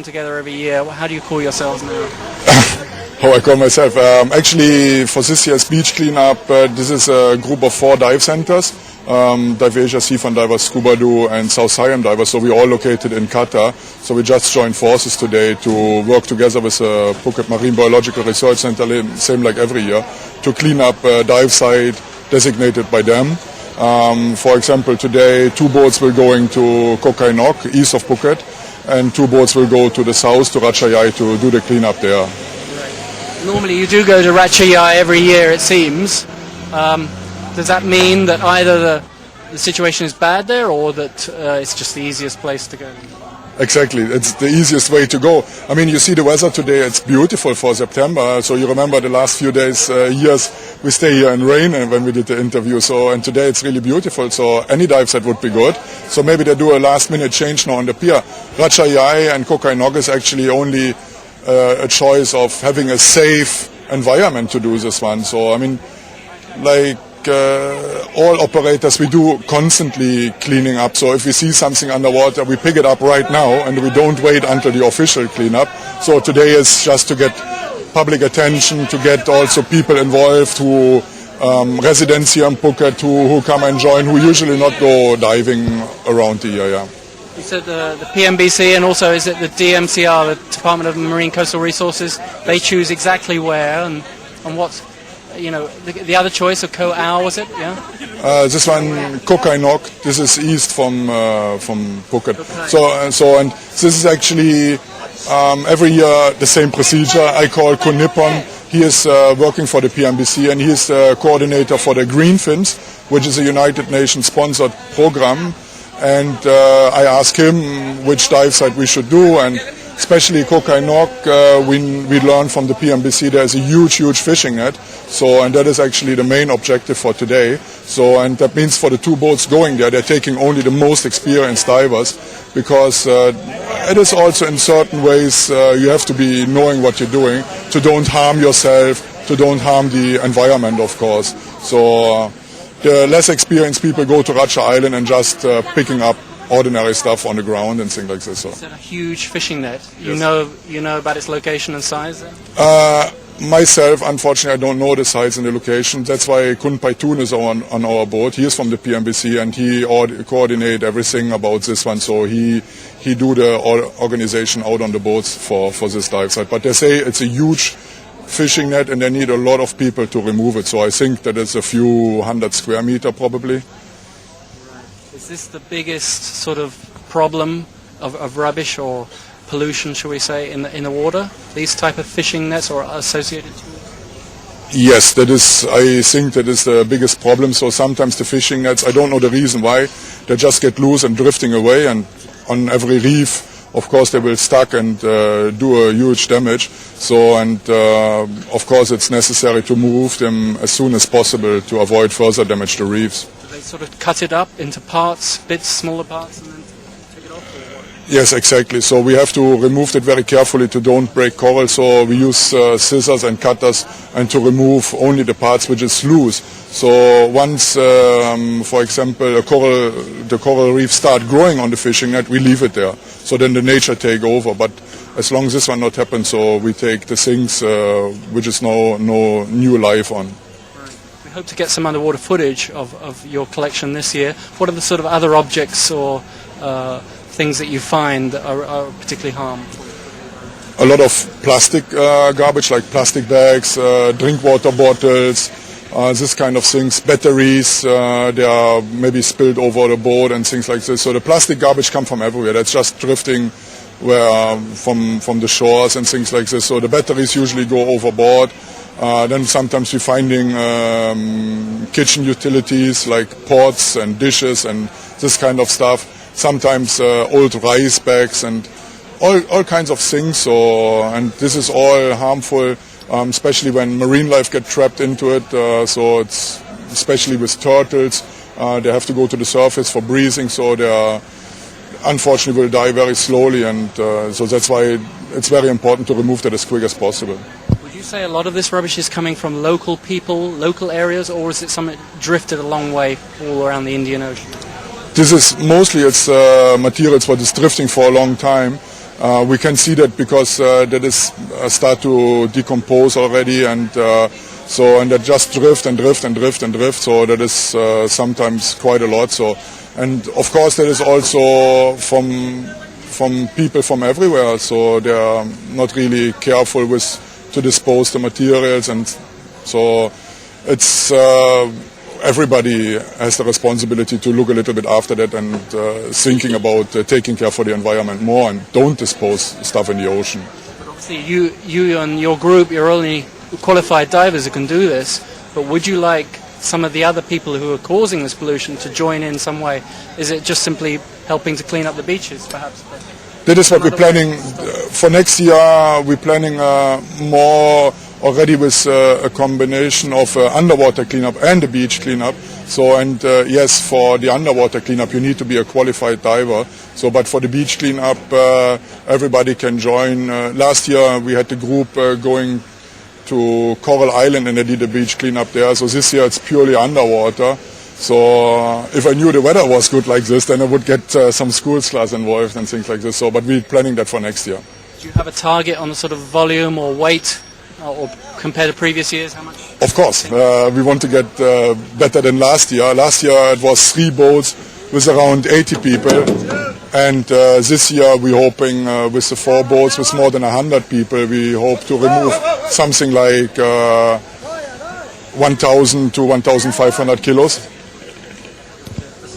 Together every year. How do you call yourselves now? How I call myself? Actually, for this year's beach cleanup, this is a group of 4 dive centers. Dive Asia, Sea Fun divers, Scuba and South Siam divers. So we're all located in Qatar. So we just joined forces today to work together with the Phuket Marine Biological Research Center, same like every year, to clean up a dive site designated by them. For example, today 2 boats will going to Ko Racha Yai, east of Phuket, and 2 boats will go to the south to Racha Yai to do the cleanup there. Normally you do go to Racha Yai every year, it seems. Does that mean that either the situation is bad there or that it's just the easiest place to go? Exactly, it's the easiest way to go. I mean, you see the weather today, it's beautiful for September. So you remember the last few days, years, we stay here in rain when we did the interview. And today it's really beautiful. So any dive set would be good. So maybe they do a last minute change now on the pier. Racha Yai and Ko Racha Yai is actually only a choice of having a safe environment to do this one. So I mean, like all operators, we do constantly cleaning up. So if we see something underwater, we pick it up right now and we don't wait until the official cleanup. So today is just to get public attention, to get also people involved who residents here in Phuket who come and join, who usually not go diving around the area. You said the PMBC and also is it the DMCR, the Department of Marine Coastal Resources, they choose exactly where and what's, you know, the other choice of Ko Ao, was it? Yeah. This one, Ko Racha Yai, this is east from Phuket. And this is actually every year the same procedure. I call Ko Nippon. He is working for the PMBC and he is the coordinator for the Green Fins, which is a United Nations sponsored program. And I asked him which dive site we should do, and especially Ko Racha Yai, we learned from the PMBC there's a huge fishing net. And that is actually the main objective for today. And that means for the 2 boats going there, they're taking only the most experienced divers, because it is also in certain ways you have to be knowing what you're doing to don't harm yourself, to don't harm the environment, of course. The less experienced people go to Racha Island and just picking up ordinary stuff on the ground and things like this. So. Is that a huge fishing net? You know about its location and size then? Myself, unfortunately, I don't know the size and the location. That's why Kun Paitun is on our boat. He is from the PMBC and he coordinate everything about this one. So he do the organization out on the boats for this dive site. But they say it's a huge fishing net and they need a lot of people to remove it. So I think that it's a few 100 square meter probably. Is this the biggest sort of problem of rubbish or pollution, shall we say, in the water? These type of fishing nets or associated to it? Yes, I think that is the biggest problem. So sometimes the fishing nets, I don't know the reason why, they just get loose and drifting away, and on every reef, of course, they will stuck and do a huge damage. Of course, it's necessary to move them as soon as possible to avoid further damage to reefs. Do they sort of cut it up into parts, bits, smaller parts, and then take it off? Or what? Yes, exactly. So we have to remove it very carefully to don't break coral. So we use scissors and cutters and to remove only the parts which is loose. So once, for example, the coral reef start growing on the fishing net, we leave it there. So then the nature take over. But as long as this one not happens, so we take the things which is no new life on. Right. We hope to get some underwater footage of your collection this year. What are the sort of other objects or things that you find that are particularly harmful? A lot of plastic garbage, like plastic bags, drink water bottles, this kind of things, batteries, they are maybe spilled over the boat and things like this. So the plastic garbage come from everywhere. That's just drifting from the shores and things like this. So the batteries usually go overboard. Then sometimes we're finding kitchen utilities like pots and dishes and this kind of stuff. Sometimes old rice bags and all kinds of things. And this is all harmful. Especially when marine life get trapped into it, so it's especially with turtles, they have to go to the surface for breathing, so they unfortunately will die very slowly, and so that's why it's very important to remove that as quick as possible. Would you say a lot of this rubbish is coming from local people, local areas, or is it something drifted a long way all around the Indian Ocean? This is mostly it's materials what is drifting for a long time. We can see that because that is start to decompose already, and and that just drift and drift and drift and drift. So that is sometimes quite a lot. So, and of course that is also from people from everywhere. So they are not really careful to dispose the materials, and so it's everybody has the responsibility to look a little bit after that and thinking about taking care for the environment more and don't dispose stuff in the ocean. But obviously you and your group, you're only qualified divers who can do this, but would you like some of the other people who are causing this pollution to join in some way? Is it just simply helping to clean up the beaches, perhaps? That is what we're planning for next year. We're planning more already with a combination of underwater cleanup and the beach cleanup. So, and yes, for the underwater cleanup you need to be a qualified diver. So, but for the beach cleanup everybody can join. Last year we had the group going to Coral Island and they did the beach cleanup there. So this year it's purely underwater. So if I knew the weather was good like this, then I would get some schools class involved and things like this. So, but we're planning that for next year. Do you have a target on the sort of volume or weight, or compared to previous years? How much? Of course, we want to get better than last year. Last year it was 3 boats with around 80 people, and this year we're hoping with the 4 boats with more than 100 people, we hope to remove something like 1,000 to 1,500 kilos.